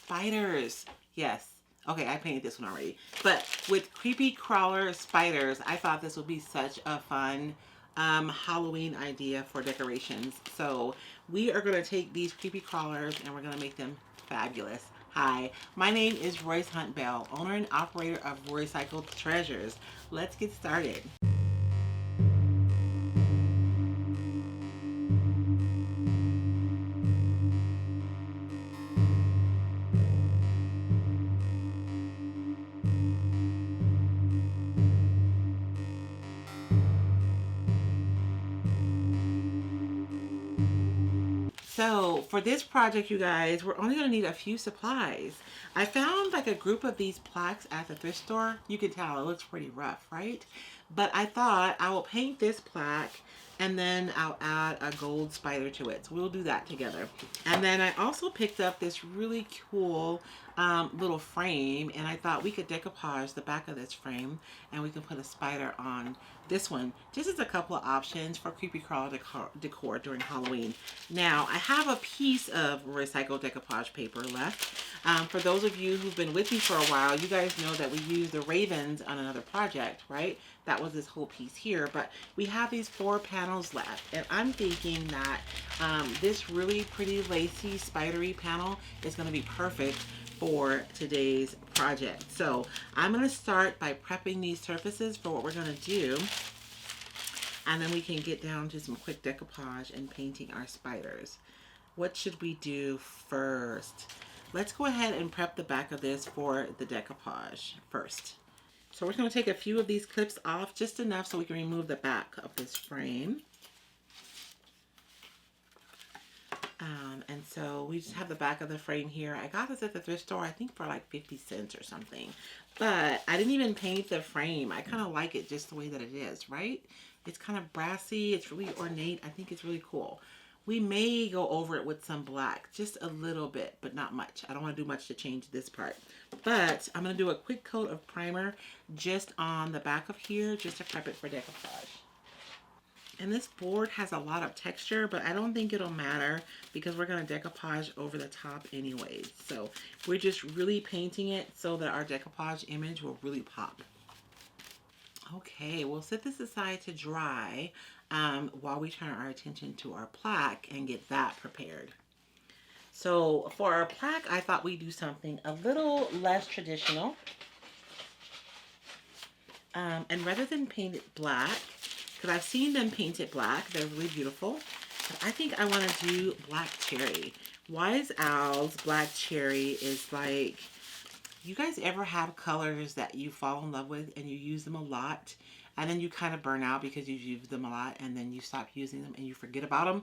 spiders. Yes. Okay, I painted this one already. But with creepy crawler spiders, I thought this would be such a fun Halloween idea for decorations. So we are going to take these creepy crawlers and we're going to make them fabulous. Hi, my name is Royce Hunt Bell, owner and operator of Roycycled Treasures. Let's get started. So for this project, you guys, we're only going to need a few supplies. I found like a group of these plaques at the thrift store. You can tell it looks pretty rough, right? But I thought I will paint this plaque and then I'll add a gold spider to it. So we'll do that together. And then I also picked up this really cool little frame, and I thought we could decoupage the back of this frame and we can put a spider on this one. Just as a couple of options for creepy crawl decor during Halloween. Now, I have a piece of recycled decoupage paper left. For those of you who've been with me for a while, you guys know that we used the ravens on another project, right? That was this whole piece here, but we have these 4 panels left, and I'm thinking that this really pretty lacy spidery panel is going to be perfect for today's project. So I'm going to start by prepping these surfaces for what we're going to do, and then we can get down to some quick decoupage and painting our spiders. What should we do first? Let's go ahead and prep the back of this for the decoupage first. So we're going to take a few of these clips off, just enough so we can remove the back of this frame. And so we just have the back of the frame here. I got this at the thrift store, I think for like 50 cents or something. But I didn't even paint the frame. I kind of like it just the way that it is, right? It's kind of brassy. It's really ornate. I think it's really cool. We may go over it with some black, just a little bit, but not much. I don't want to do much to change this part. But I'm going to do a quick coat of primer just on the back of here, just to prep it for decoupage. And this board has a lot of texture, but I don't think it'll matter because we're going to decoupage over the top anyways. So we're just really painting it so that our decoupage image will really pop. Okay, we'll set this aside to dry while we turn our attention to our plaque and get that prepared. So for our plaque, I thought we'd do something a little less traditional. And rather than paint it black, because I've seen them paint it black, they're really beautiful, but I think I want to do black cherry. Wise Owl's black cherry is like, you guys ever have colors that you fall in love with and you use them a lot and then you kind of burn out because you've used them a lot and then you stop using them and you forget about them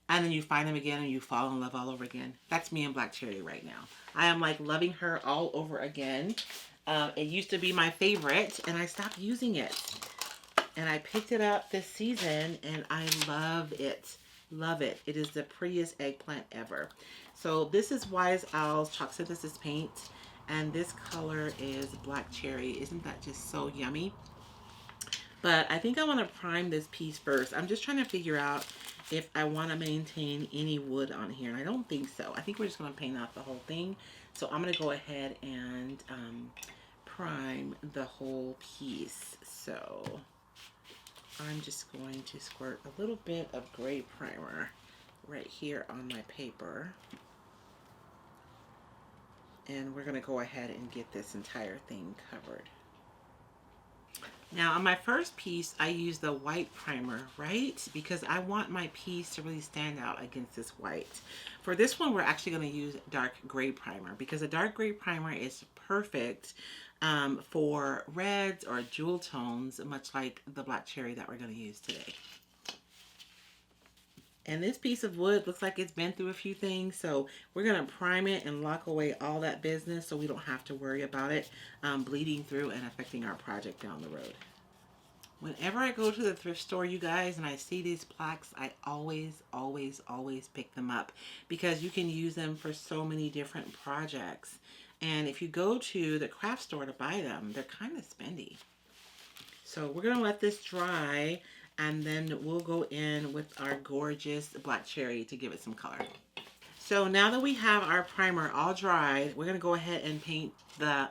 and then you find them again and you fall in love all over again? That's me and black cherry right now. I am like loving her all over again. It used to be my favorite and I stopped using it. And I picked it up this season and I love it. Love it. It is the prettiest eggplant ever. So this is Wise Owl's Chalk Synthesis paint. And this color is black cherry. Isn't that just so yummy? But I think I want to prime this piece first. I'm just trying to figure out if I want to maintain any wood on here. And I don't think so. I think we're just going to paint out the whole thing. So I'm going to go ahead and prime the whole piece. So I'm just going to squirt a little bit of gray primer right here on my paper. And we're going to go ahead and get this entire thing covered. Now on my first piece, I use the white primer, right? Because I want my piece to really stand out against this white. For this one, we're actually going to use dark gray primer because a dark gray primer is perfect for reds or jewel tones, much like the black cherry that we're going to use today. And this piece of wood looks like it's been through a few things, so we're going to prime it and lock away all that business so we don't have to worry about it bleeding through and affecting our project down the road. Whenever I go to the thrift store, you guys, and I see these plaques, I always pick them up because you can use them for so many different projects. And if you go to the craft store to buy them, they're kind of spendy. So we're going to let this dry, and then we'll go in with our gorgeous black cherry to give it some color. So now that we have our primer all dried, we're going to go ahead and paint the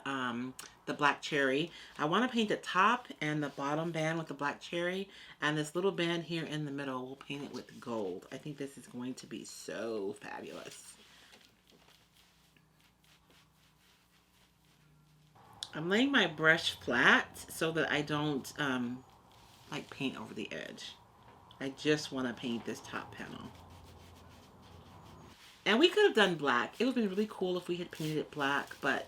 black cherry. I want to paint the top and the bottom band with the black cherry, and this little band here in the middle, we'll paint it with gold. I think this is going to be so fabulous. I'm laying my brush flat so that I don't like paint over the edge. I just want to paint this top panel. And we could have done black. It would have been really cool if we had painted it black, but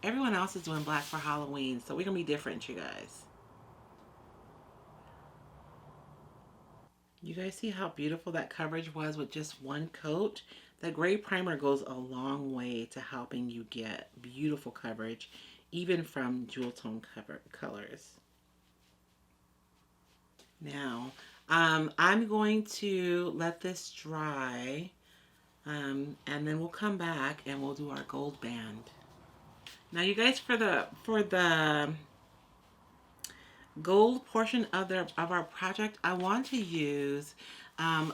everyone else is doing black for Halloween, so we're going to be different, you guys. You guys see how beautiful that coverage was with just one coat? The gray primer goes a long way to helping you get beautiful coverage, even from jewel tone colors. Now, I'm going to let this dry, and then we'll come back and we'll do our gold band. Now, you guys, for the gold portion of our project, I want to use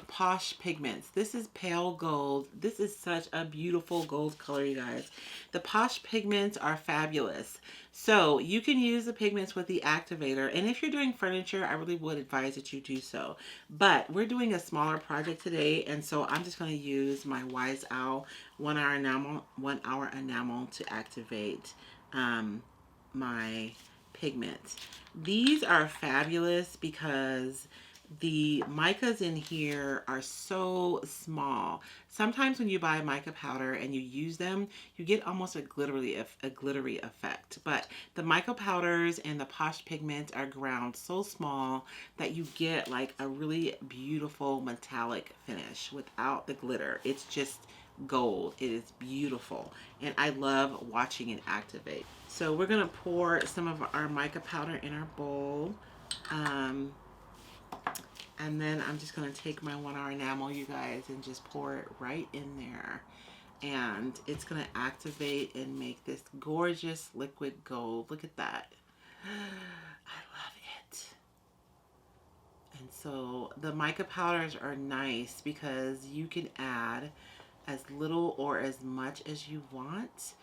Posh Pigments. This is pale gold. This is such a beautiful gold color, you guys. The Posh Pigments are fabulous. So you can use the pigments with the activator, and if you're doing furniture, I really would advise that you do so. But we're doing a smaller project today, and so I'm just going to use my Wise Owl 1 hour enamel to activate my pigments. These are fabulous because the micas in here are so small. Sometimes when you buy mica powder and you use them, you get almost a glittery effect. But the mica powders and the Posh Pigments are ground so small that you get like a really beautiful metallic finish without the glitter. It's just gold. It is beautiful, and I love watching it activate. So we're gonna pour some of our mica powder in our bowl, and then I'm just gonna take my 1 hour enamel, you guys, and just pour it right in there, and it's gonna activate and make this gorgeous liquid gold. Look at that. I love it. And so the mica powders are nice because you can add as little or as much as you want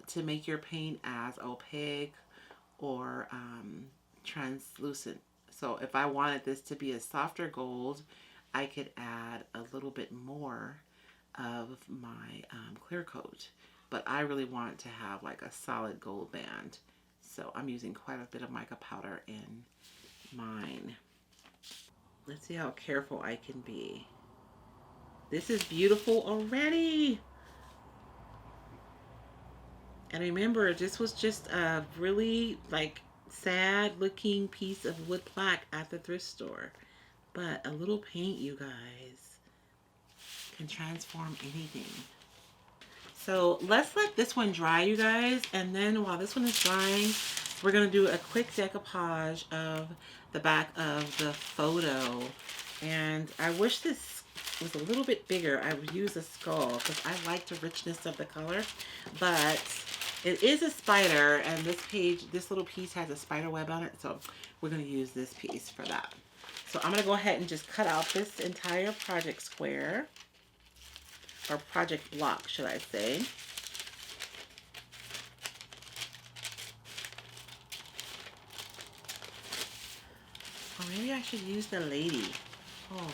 to make your paint as opaque or translucent. So if I wanted this to be a softer gold, I could add a little bit more of my clear coat. But I really want to have like a solid gold band. So I'm using quite a bit of mica powder in mine. Let's see how careful I can be. This is beautiful already. And remember, this was just a really like sad looking piece of wood plaque at the thrift store. But a little paint, you guys, can transform anything. So let's let this one dry, you guys. And then while this one is drying, we're going to do a quick decoupage of the back of the photo. And I wish this was a little bit bigger. I would use a skull because I like the richness of the color. But it is a spider, and this little piece has a spider web on it. So we're going to use this piece for that. So I'm going to go ahead and just cut out this entire project square. Or project block, should I say. Or maybe I should use the lady. Oh,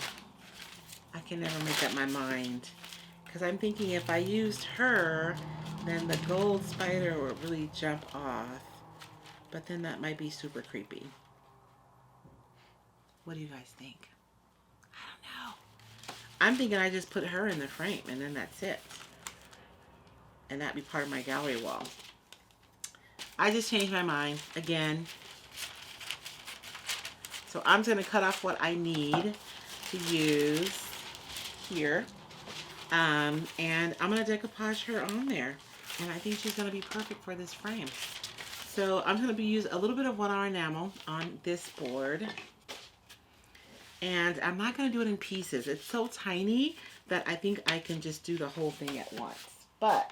I can never make up my mind. Because I'm thinking if I used her, then the gold spider would really jump off. But then that might be super creepy. What do you guys think? I don't know. I'm thinking I just put her in the frame and then that's it. And that'd be part of my gallery wall. I just changed my mind again. So I'm just going to cut off what I need to use here. And I'm going to decoupage her on there. And I think she's going to be perfect for this frame. So I'm going to use a little bit of 1 hour enamel on this board. And I'm not going to do it in pieces. It's so tiny that I think I can just do the whole thing at once. But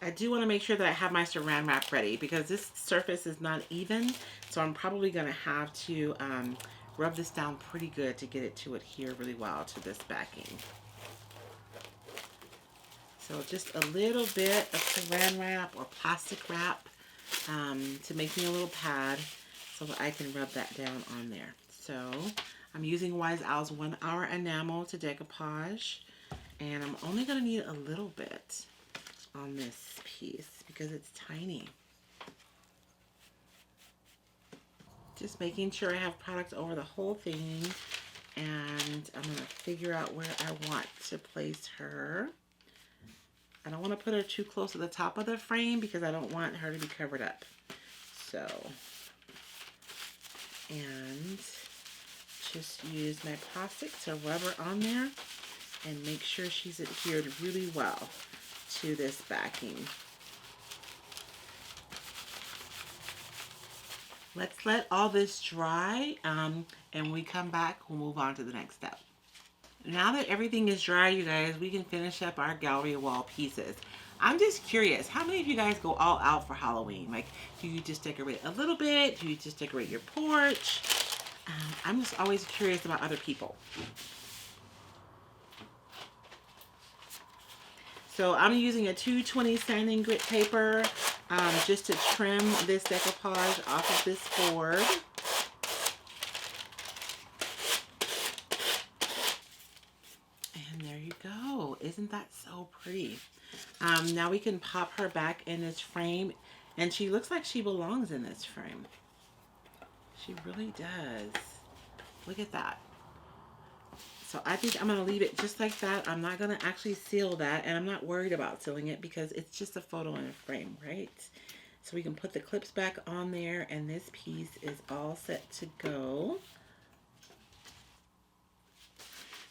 I do want to make sure that I have my saran wrap ready because this surface is not even. So I'm probably going to have to rub this down pretty good to get it to adhere really well to this backing. So just a little bit of saran wrap or plastic wrap to make me a little pad so that I can rub that down on there. So I'm using Wise Owl's 1 Hour Enamel to decoupage, and I'm only going to need a little bit on this piece because it's tiny. Just making sure I have product over the whole thing, and I'm going to figure out where I want to place her. I don't want to put her too close to the top of the frame because I don't want her to be covered up. So, and just use my plastic to rub her on there and make sure she's adhered really well to this backing. Let's let all this dry, and when we come back, we'll move on to the next step. Now that everything is dry, you guys, we can finish up our gallery wall pieces. I'm just curious, how many of you guys go all out for Halloween? Like, do you just decorate a little bit? Do you just decorate your porch? I'm just always curious about other people. So I'm using a 220 sanding grit paper just to trim this decoupage off of this board. And there you go. Isn't that so pretty? Now we can pop her back in this frame, and she looks like she belongs in this frame. She really does. Look at that. So I think I'm going to leave it just like that. I'm not going to actually seal that, and I'm not worried about sealing it because it's just a photo in a frame, right? So we can put the clips back on there, and this piece is all set to go.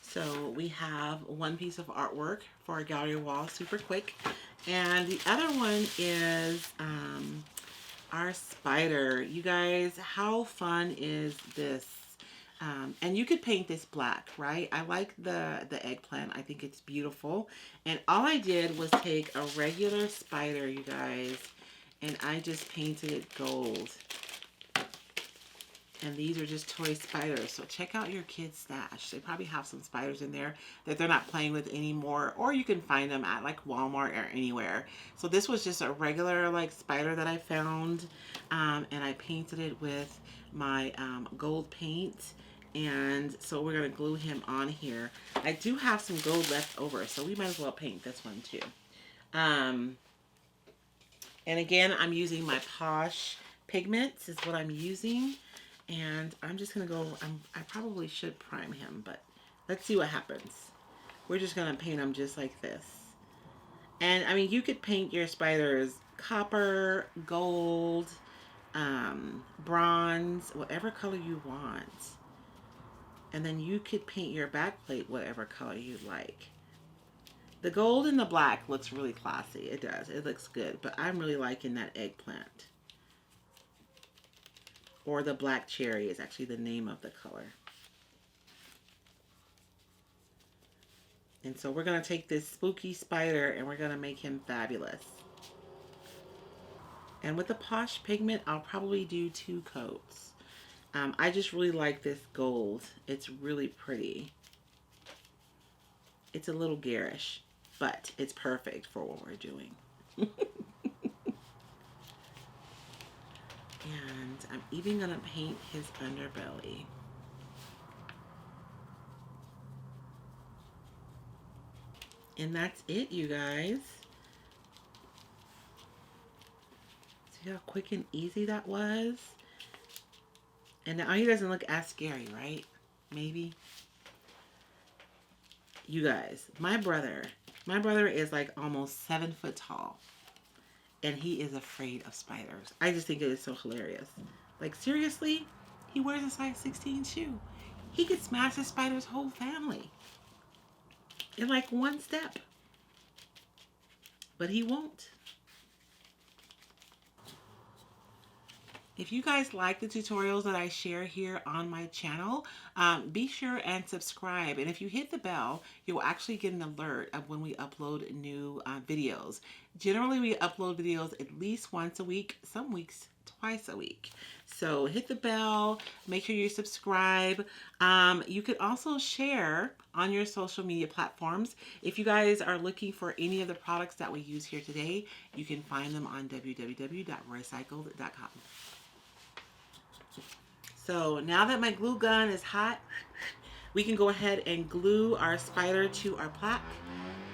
So we have one piece of artwork for our gallery wall, super quick. And the other one is our spider. You guys, how fun is this? And you could paint this black, right? I like the eggplant. I think it's beautiful. And all I did was take a regular spider, you guys, and I just painted it gold. And these are just toy spiders. So check out your kids' stash. They probably have some spiders in there that they're not playing with anymore. Or you can find them at like Walmart or anywhere. So this was just a regular like spider that I found. And I painted it with my gold paint. And so we're going to glue him on here. I do have some gold left over, so we might as well paint this one too. And again, I'm using my Posh pigments is what I'm using. And I'm just going to go, I probably should prime him, but let's see what happens. We're just going to paint him just like this. And I mean, you could paint your spiders copper, gold, bronze, whatever color you want. And then you could paint your back plate whatever color you like. The gold and the black looks really classy. It does. It looks good. But I'm really liking that eggplant. Or the black cherry is actually the name of the color. And so we're going to take this spooky spider and we're going to make him fabulous. And with the Posh pigment, I'll probably do 2 coats. I just really like this gold. It's really pretty. It's a little garish, but it's perfect for what we're doing. And I'm even going to paint his underbelly. And that's it, you guys. See how quick and easy that was? And now he doesn't look as scary, right? Maybe. You guys, my brother is like almost 7 foot tall. And he is afraid of spiders. I just think it is so hilarious. Like, seriously? He wears a size 16 shoe. He could smash the spider's whole family in like 1 step. But he won't. If you guys like the tutorials that I share here on my channel, be sure and subscribe. And if you hit the bell, you'll actually get an alert of when we upload new videos. Generally, we upload videos at least once a week, some weeks twice a week. So hit the bell, make sure you subscribe. You could also share on your social media platforms. If you guys are looking for any of the products that we use here today, you can find them on www.roycycled.com. So now that my glue gun is hot, we can go ahead and glue our spider to our plaque.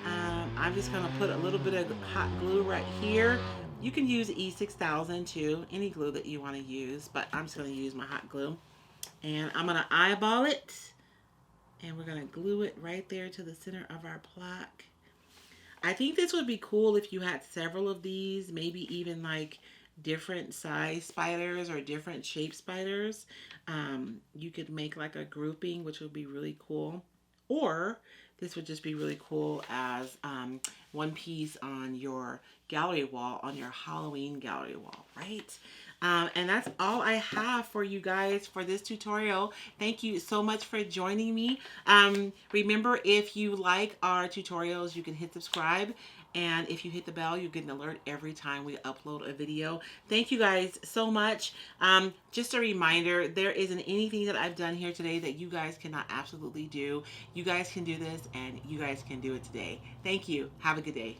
I'm just going to put a little bit of hot glue right here. You can use E6000 too, any glue that you want to use, but I'm just going to use my hot glue. And I'm going to eyeball it, and we're going to glue it right there to the center of our plaque. I think this would be cool if you had several of these, maybe even like different size spiders or different shape spiders. You could make like a grouping, which would be really cool. Or this would just be really cool as one piece on your gallery wall, on your Halloween gallery wall, right? And that's all I have for you guys for this tutorial. Thank you so much for joining me. Remember, if you like our tutorials, you can hit subscribe. And if you hit the bell, you get an alert every time we upload a video. Thank you guys so much. Just a reminder, there isn't anything that I've done here today that you guys cannot absolutely do. You guys can do this, and you guys can do it today. Thank you. Have a good day.